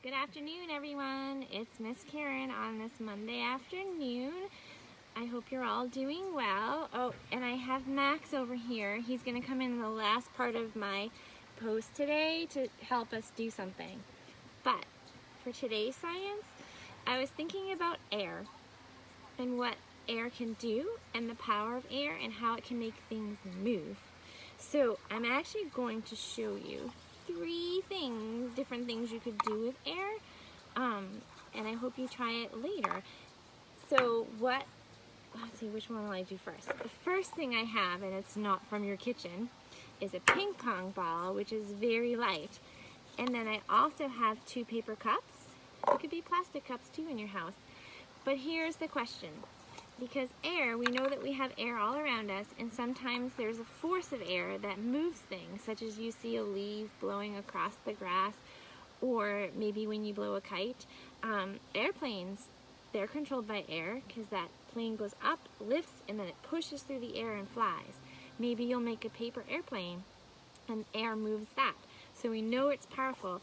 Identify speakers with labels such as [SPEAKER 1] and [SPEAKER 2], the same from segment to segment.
[SPEAKER 1] Good afternoon, everyone. It's Miss Karen on this Monday afternoon. I hope you're all doing well. Oh, and I have Max over here. He's going to come in the last part of my post today to help us do something. But for today's science, I was thinking about air and what air can do and the power of air and how it can make things move. So I'm actually going to show you three different things you could do with air, and I hope you try it later. So let's see, which one will I do first? The first thing I have, and it's not from your kitchen, is a ping pong ball, which is very light. And then I also have 2 paper cups. It could be plastic cups too in your house. But here's the question. Because air, we know that we have air all around us, and sometimes there's a force of air that moves things, such as you see a leaf blowing across the grass, or maybe when you blow a kite. Airplanes, they're controlled by air because that plane goes up, lifts, and then it pushes through the air and flies. Maybe you'll make a paper airplane and air moves that. So we know it's powerful.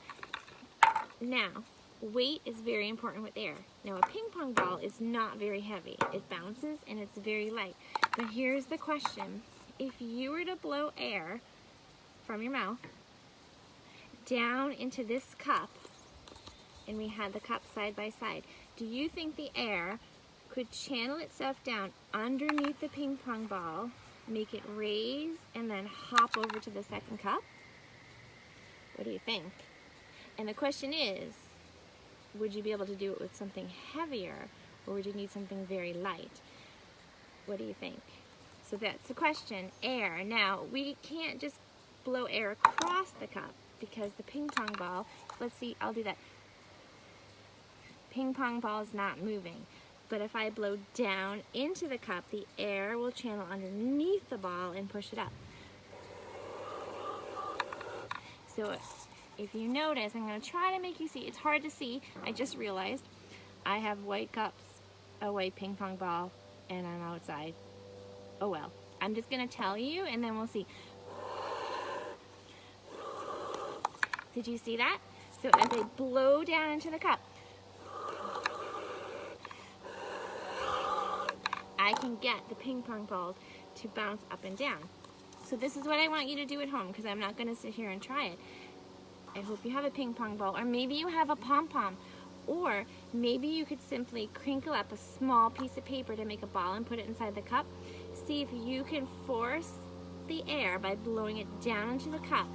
[SPEAKER 1] Now, weight is very important with air. Now, a ping pong ball is not very heavy. It bounces and it's very light. But here's the question. If you were to blow air from your mouth down into this cup, and we had the cup side by side, do you think the air could channel itself down underneath the ping pong ball, make it raise, and then hop over to the second cup? What do you think? And the question is, would you be able to do it with something heavier, or would you need something very light? What do you think? So that's the question, air. Now, we can't just blow air across the cup because the ping pong ball, let's see, I'll do that. Ping pong ball is not moving. But if I blow down into the cup, the air will channel underneath the ball and push it up. So if you notice, I'm going to try to make you see. It's hard to see. I just realized I have white cups, a white ping pong ball, and I'm outside. Oh well. I'm just going to tell you, and then we'll see. Did you see that? So as I blow down into the cup, I can get the ping pong balls to bounce up and down. So this is what I want you to do at home, because I'm not going to sit here and try it. I hope you have a ping pong ball, or maybe you have a pom-pom, or maybe you could simply crinkle up a small piece of paper to make a ball and put it inside the cup. See if you can force the air by blowing it down into the cup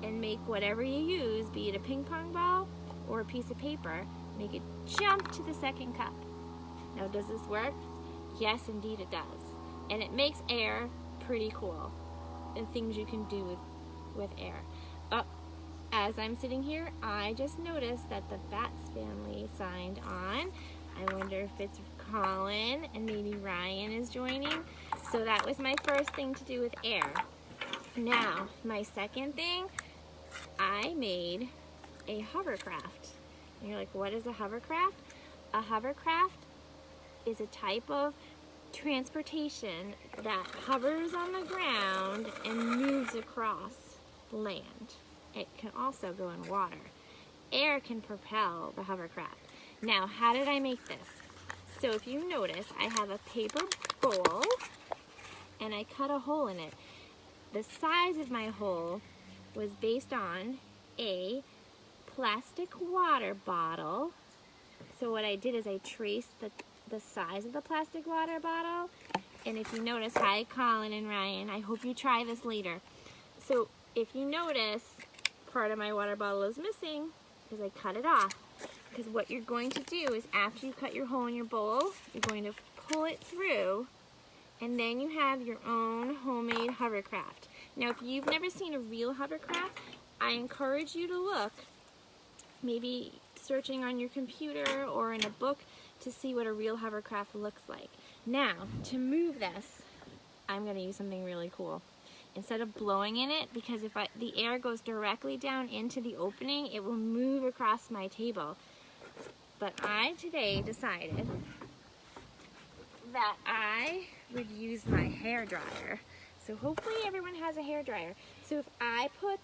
[SPEAKER 1] and make whatever you use, be it a ping pong ball or a piece of paper, make it jump to the second cup. Now, does this work? Yes, indeed it does. And it makes air pretty cool, and things you can do with air. As I'm sitting here, I just noticed that the Bats family signed on. I wonder if it's Colin and maybe Ryan is joining. So that was my first thing to do with air. Now, my second thing, I made a hovercraft. And you're like, what is a hovercraft? A hovercraft is a type of transportation that hovers on the ground and moves across land. It can also go in water. Air can propel the hovercraft. Now, how did I make this? So if you notice, I have a paper bowl and I cut a hole in it. The size of my hole was based on a plastic water bottle. So what I did is I traced the size of the plastic water bottle. And if you notice, hi Colin and Ryan, I hope you try this later. So if you notice, part of my water bottle is missing because I cut it off. Because what you're going to do is after you cut your hole in your bowl, you're going to pull it through, and then you have your own homemade hovercraft. Now, if you've never seen a real hovercraft, I encourage you to look, maybe searching on your computer or in a book, to see what a real hovercraft looks like. Now, to move this, I'm going to use something really cool. Instead of blowing in it, because if the air goes directly down into the opening, it will move across my table. But I today decided that I would use my hair dryer. So hopefully everyone has a hair dryer. So if I put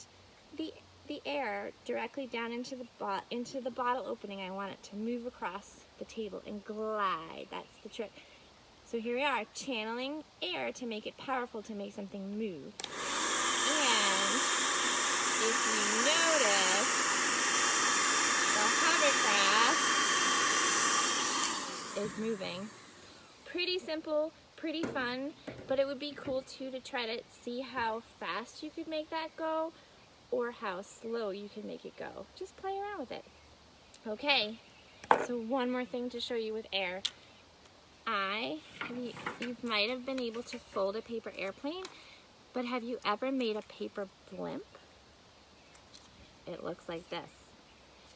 [SPEAKER 1] the the air directly down into the bottle opening, I want it to move across the table and glide. That's the trick. So here we are, channeling air to make it powerful to make something move. And if you notice, the hovercraft is moving. Pretty simple, pretty fun, but it would be cool too to try to see how fast you could make that go or how slow you can make it go. Just play around with it. Okay, so one more thing to show you with air. You might have been able to fold a paper airplane, but have you ever made a paper blimp? It looks like this.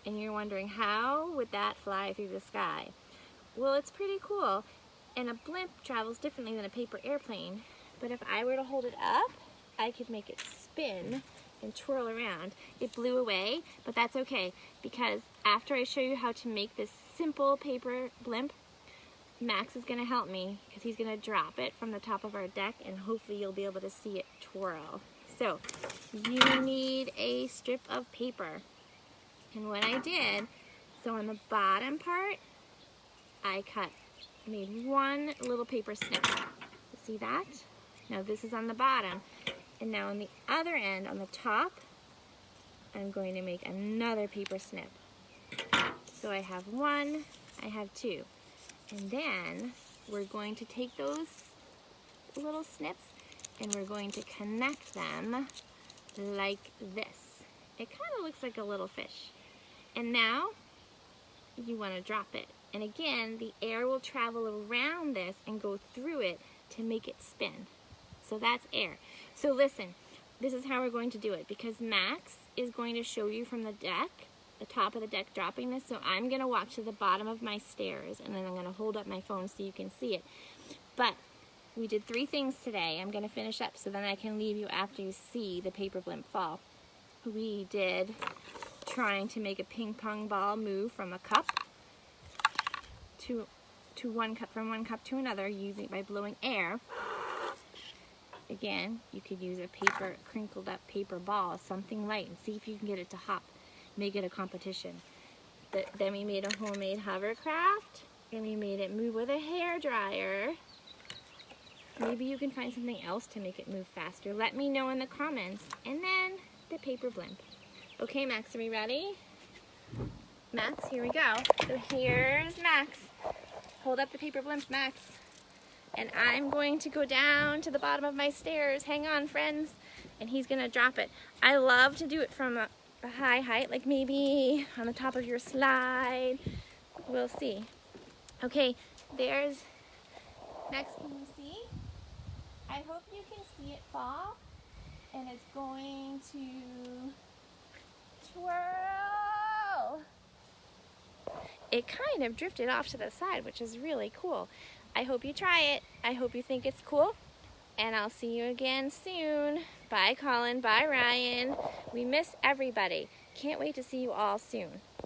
[SPEAKER 1] And you're wondering, how would that fly through the sky? Well, it's pretty cool. And a blimp travels differently than a paper airplane. But if I were to hold it up, I could make it spin and twirl around. It blew away, but that's okay, because after I show you how to make this simple paper blimp, Max is going to help me because he's going to drop it from the top of our deck, and hopefully you'll be able to see it twirl. So you need a strip of paper. And what I did, so on the bottom part, I made one little paper snip. See that? Now this is on the bottom. And now on the other end, on the top, I'm going to make another paper snip. So I have one, I have two. And then we're going to take those little snips and we're going to connect them like this. It kind of looks like a little fish. And now you want to drop it. And again, the air will travel around this and go through it to make it spin. So that's air. So listen, this is how we're going to do it, because Max is going to show you from the deck, the top of the deck, dropping this. So I'm going to walk to the bottom of my stairs, and then I'm going to hold up my phone so you can see it. But we did 3 things today. I'm going to finish up so then I can leave you after you see the paper blimp fall. We did trying to make a ping pong ball move from a cup to one cup, from one cup to another, using by blowing air. Again, you could use a crinkled up paper ball, something light, and see if you can get it to hop. Make it a competition. Then we made a homemade hovercraft, and we made it move with a hairdryer. Maybe you can find something else to make it move faster. Let me know in the comments. And then the paper blimp. Okay, Max, are we ready? Max, here we go. So here's Max. Hold up the paper blimp, Max. And I'm going to go down to the bottom of my stairs. Hang on, friends. And he's going to drop it. I love to do it from a high height, like maybe on the top of your slide. We'll see. Okay, there's Max. Can you see? I hope you can see it fall. And it's going to twirl. It kind of drifted off to the side, which is really cool. I hope you try it. I hope you think it's cool. And I'll see you again soon. Bye, Colin. Bye, Ryan. We miss everybody. Can't wait to see you all soon.